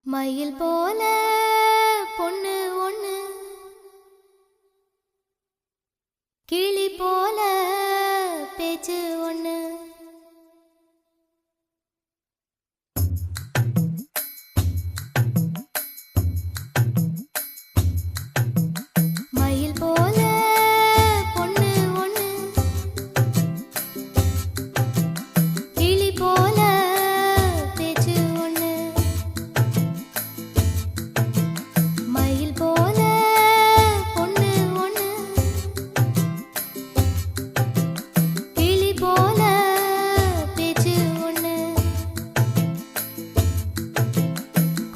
மயில் போல பொண்ணு ஒண்ணு, கிளி போல பேச்சு ஒண்ணு. மயில் போல பொண்ணு ஒண்ணு, கிளி போல பேச்சு ஒண்ணு. மயில் போல பொண்ணு ஒண்ணு, கிளி போல பேச்சு ஒண்ணு.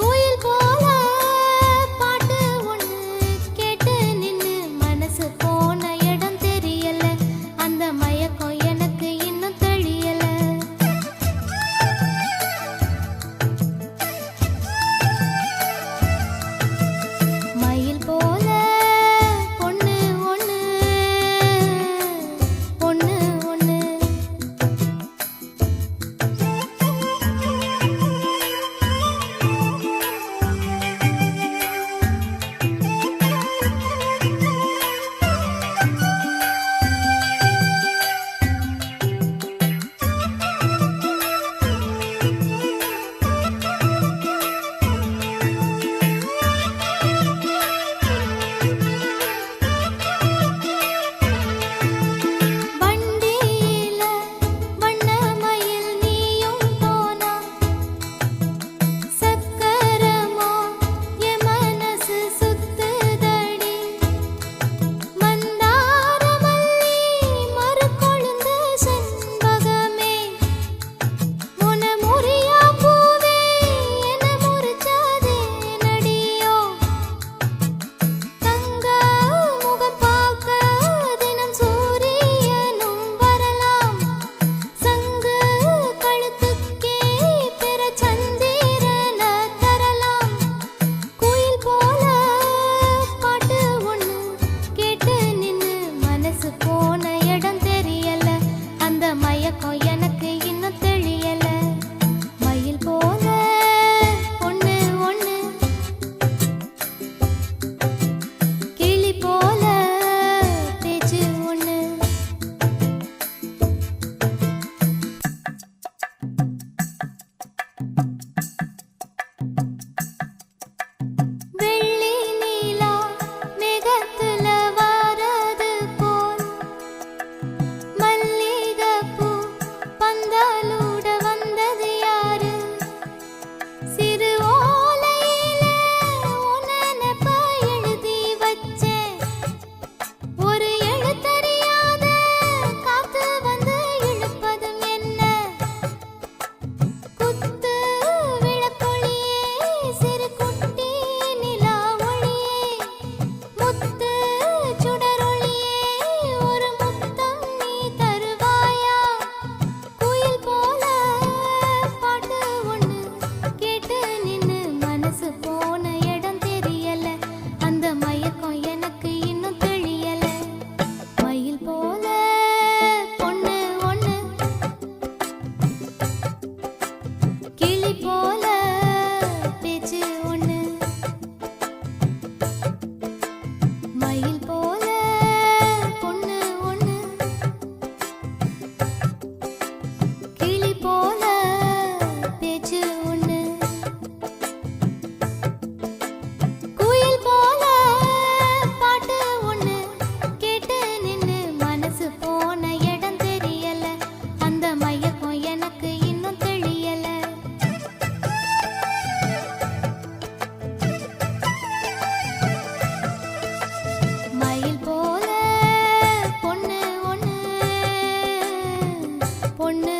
கோயில் போல பாட்டு ஒண்ணு கேட்டு நின்னு மனசு போன இடம் தெரியல, அந்த மயக்கம் எனக்கு இன்னும் தெரியல. மயில் போல பொண்ணு ஒண்ணு, பொண்ணு ஒண்ணு. வண்டியில வண்ண மயில் நீயும் போனா, சக்கரமா என் மனசு சுத்துதடி. மந்தார மல்லி மறுகொழுந்து செண்பகமே, உன முறியா பூவே என முறிச்சாதே நடியோ. தங்க முகம் பார்க்க தினம் சூரியனும் வரலாம், சங்கு கழுத்துக்கே பிற சந்திரன தரலாம். குயில் போல பாட்டு ஒண்ணு கேட்டு நின்னு மனசு போன இடம் தெரியல, அந்த மயக்கம் எனக்கு இன்னும் தெரியல. மயில் போல பொண்ணு ஒண்ணு, கிளி போல பேச்சு ஒண்ணு. வெள்ளி நீலா மேகத்துல வாரது போல், மல்லிகைப்பூ பந்தலூட வந்தது யாரு? சிறு ஓலையில உன் நினைப்ப எழுதி வச்சேன், ஒரு எழுத்தறியாத காத்து வந்து இழுப்பதும் என்ன? குத்து விளக்கொளியே சிறு குட்டி நிலா ஒளியே, முத்து சுடரொளியே ஒரு முத்தம் நீ தருவாயா? குயில் போல பாட்டு ஒண்ணு கேட்டு நின்னு மனசு போன இடம் தெரியல, அந்த மயக்கம் எனக்கு இன்னும் தெரியல. மயில் போல பொண்ணு ஒண்ணு, கிளி போல பேச்சு ஒண்ணு. மயில் போல பொண்ணு ஒண்ணு, கிளி போல பேச்சு ஒண்ணு. குயில் போல பாட்டு ஒண்ணு கேட்டு நின்னு மனசு போன இடம் தெரியல, அந்த மயக்கம் எனக்கு இன்னும் தெரியல. மயில் போல பொண்ணு ஒண்ணு, பொண்ணு